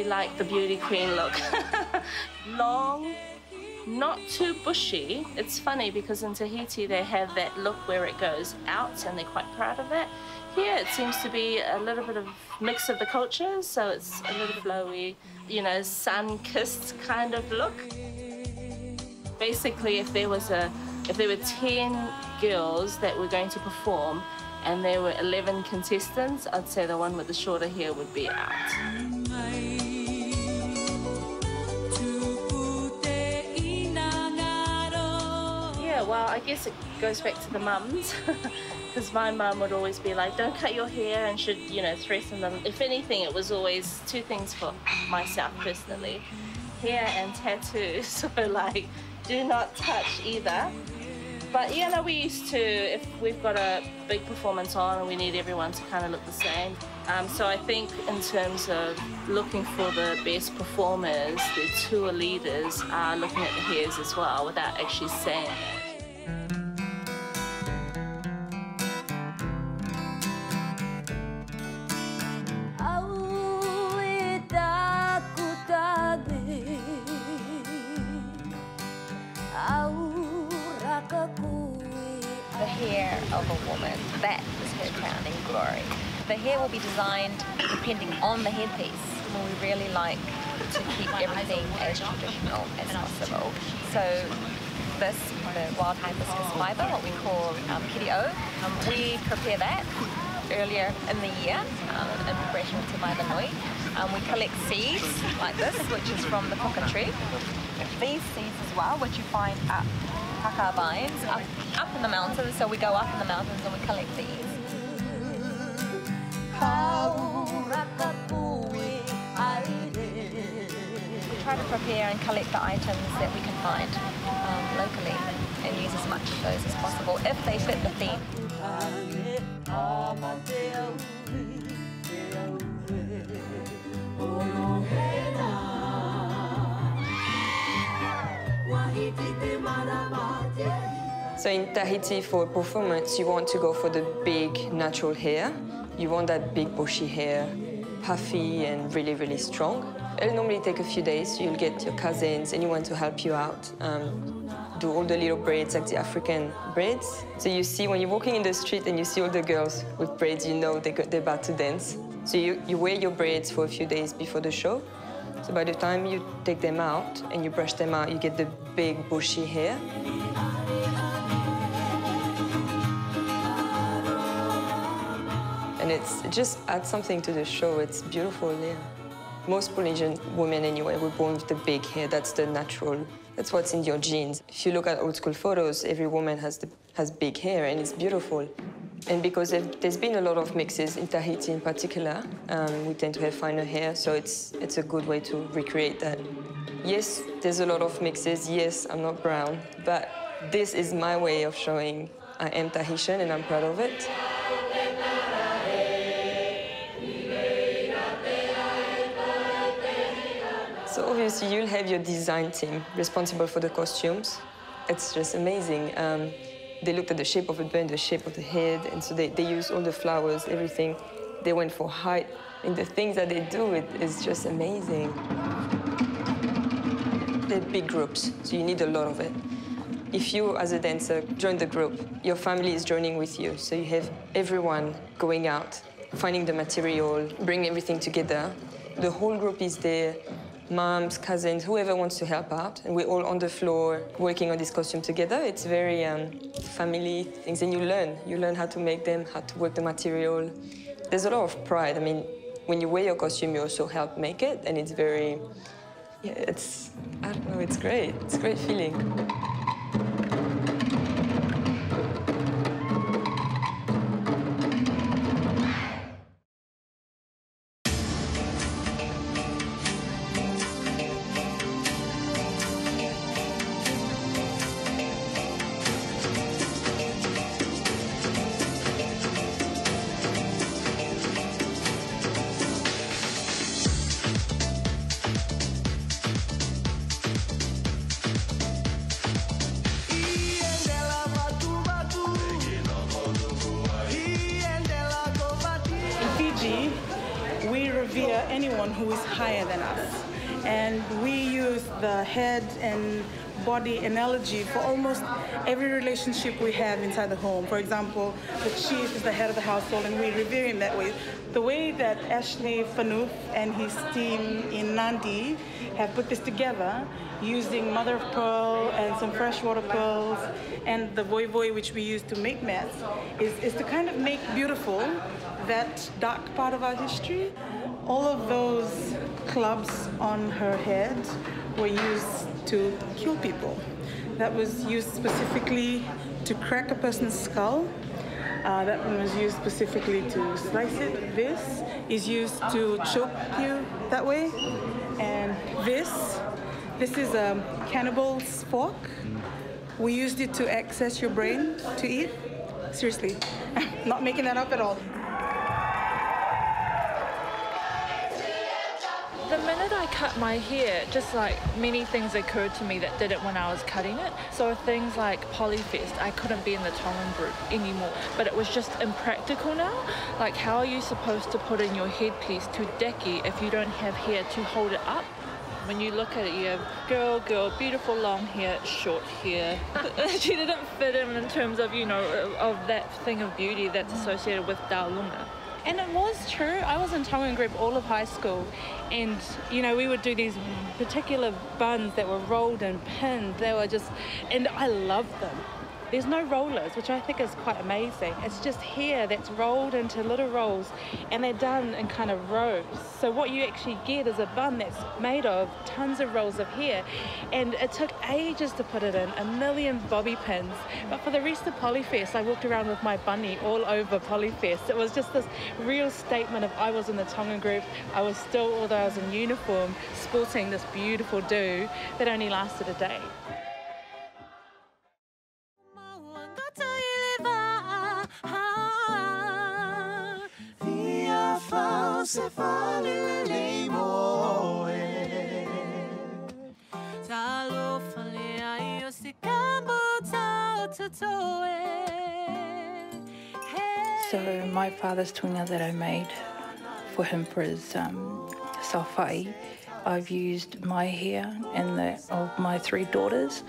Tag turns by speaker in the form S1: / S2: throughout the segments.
S1: like the beauty queen look. Long, not too bushy. It's funny because in Tahiti they have that look where it goes out and they're quite proud of that. Here it seems to be a little bit of mix of the cultures, so it's a little flowy, you know, sun-kissed kind of look. Basically, if there were 10 girls that were going to perform and there were 11 contestants, I'd say the one with the shorter hair would be out. Yeah, well, I guess it goes back to the mums, because my mum would always be like, don't cut your hair, and should, you know, threaten them. If anything, it was always two things for myself personally, hair and tattoos, so like, do not touch either. But you know, we used to, if we've got a big performance on and we need everyone to kind of look the same. So I think in terms of looking for the best performers, the tour leaders are looking at the hairs as well without actually saying it.
S2: The hair of a woman, that is her crowning glory. The hair will be designed depending on the headpiece. We really like to keep everything as traditional as possible. So this, the wild hibiscus fibre, what we call PDO, we prepare that earlier in the year in preparation to Vaiva Nui. We collect seeds like this, which is from the puka tree. These seeds as well, which you find up puka vines up in the mountains, so we go up in the mountains and we collect these. We try to prepare and collect the items that we can find locally and use as much of those as possible if they fit the theme.
S3: So in Tahiti, for a performance, you want to go for the big natural hair. You want that big bushy hair, puffy and really, really strong. It'll normally take a few days. You'll get your cousins, anyone to help you out, do all the little braids, like the African braids. So you see, when you're walking in the street and you see all the girls with braids, you know they're about to dance. So you wear your braids for a few days before the show. So by the time you take them out and you brush them out, you get the big bushy hair. And it just adds something to the show. It's beautiful, yeah. Most Polynesian women, anyway, were born with the big hair. That's the natural, that's what's in your genes. If you look at old school photos, every woman has big hair, and it's beautiful. And because there's been a lot of mixes in Tahiti in particular, we tend to have finer hair, so it's a good way to recreate that. Yes, there's a lot of mixes. Yes, I'm not brown, but this is my way of showing I am Tahitian, and I'm proud of it. So obviously, you'll have your design team responsible for the costumes. It's just amazing. They looked at the shape of the band, the shape of the head, and so they used all the flowers, everything. They went for height, and the things that they do, it is just amazing. They're big groups, so you need a lot of it. If you, as a dancer, join the group, your family is joining with you, so you have everyone going out, finding the material, bringing everything together. The whole group is there. Moms, cousins, whoever wants to help out. And we're all on the floor working on this costume together. It's very family things, and you learn how to make them, how to work the material. There's a lot of pride. I mean, when you wear your costume, you also help make it, and it's very, yeah, I don't know, it's great. It's a great feeling.
S4: anyone who is higher than us. And we use the head and body analogy for almost every relationship we have inside the home. For example, the chief is the head of the household and we revere him that way. The way that Ashley Fanuf and his team in Nandi have put this together using mother of pearl and some freshwater pearls and the voi voi which we use to make mats is to kind of make beautiful that dark part of our history. All of those clubs on her head were used to kill people. That was used specifically to crack a person's skull. That one was used specifically to slice it. This is used to choke you that way. And this is a cannibal's fork. We used it to access your brain to eat. Seriously, I'm not making that up at all.
S5: The minute I cut my hair, just like many things occurred to me that didn't when I was cutting it. So things like POLYFEST, I couldn't be in the Tongan group anymore. But it was just impractical now. Like, how are you supposed to put in your headpiece to deki if you don't have hair to hold it up? When you look at it, you have girl, beautiful long hair, short hair. She didn't fit in terms of, you know, of that thing of beauty that's associated with Daulunga.
S6: And it was true. I was in Tongan group all of high school, and you know, we would do these particular buns that were rolled and pinned. They were just, and I loved them. There's no rollers, which I think is quite amazing. It's just hair that's rolled into little rolls, and they're done in kind of rows. So what you actually get is a bun that's made of tons of rolls of hair, and it took ages to put it in, a million bobby pins. But for the rest of POLYFEST, I walked around with my bunny all over POLYFEST. It was just this real statement of I was in the Tongan group. I was still, although I was in uniform, sporting this beautiful do that only lasted a day.
S7: So my father's tuinga that I made for him for his sawhai, I've used my hair and that of my 3 daughters.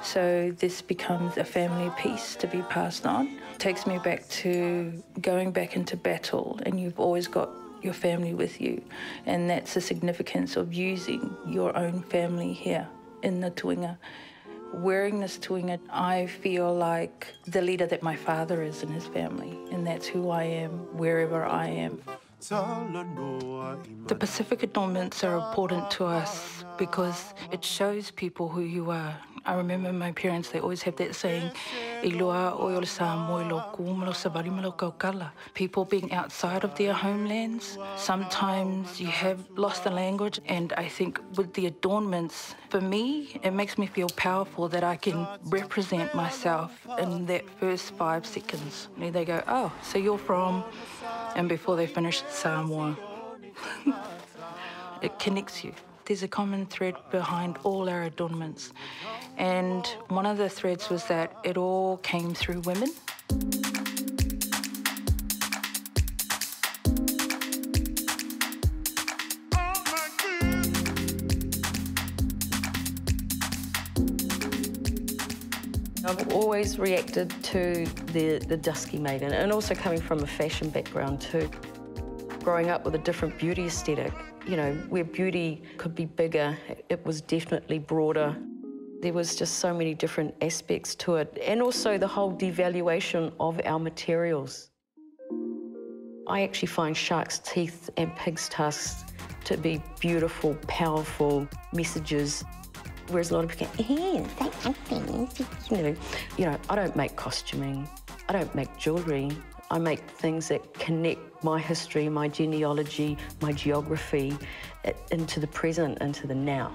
S7: So this becomes a family piece to be passed on. It takes me back to going back into battle, and you've always got your family with you. And that's the significance of using your own family here in the tuinga. Wearing this tuinga, I feel like the leader that my father is in his family, and that's who I am wherever I am. The Pacific adornments are important to us because it shows people who you are. I remember my parents, they always have that saying, people being outside of their homelands. Sometimes you have lost the language, and I think with the adornments, for me, it makes me feel powerful that I can represent myself in that first 5 seconds. And they go, oh, so you're from, and before they finish, Samoa. It connects you. There's a common thread behind all our adornments. And one of the threads was that it all came through women.
S8: I've always reacted to the dusky maiden, and also coming from a fashion background too. Growing up with a different beauty aesthetic, you know, where beauty could be bigger, it was definitely broader. There was just so many different aspects to it, and also the whole devaluation of our materials. I actually find shark's teeth and pig's tusks to be beautiful, powerful messages. Whereas a lot of people go, you know, I don't make costuming, I don't make jewellery. I make things that connect my history, my genealogy, my geography into the present, into the now.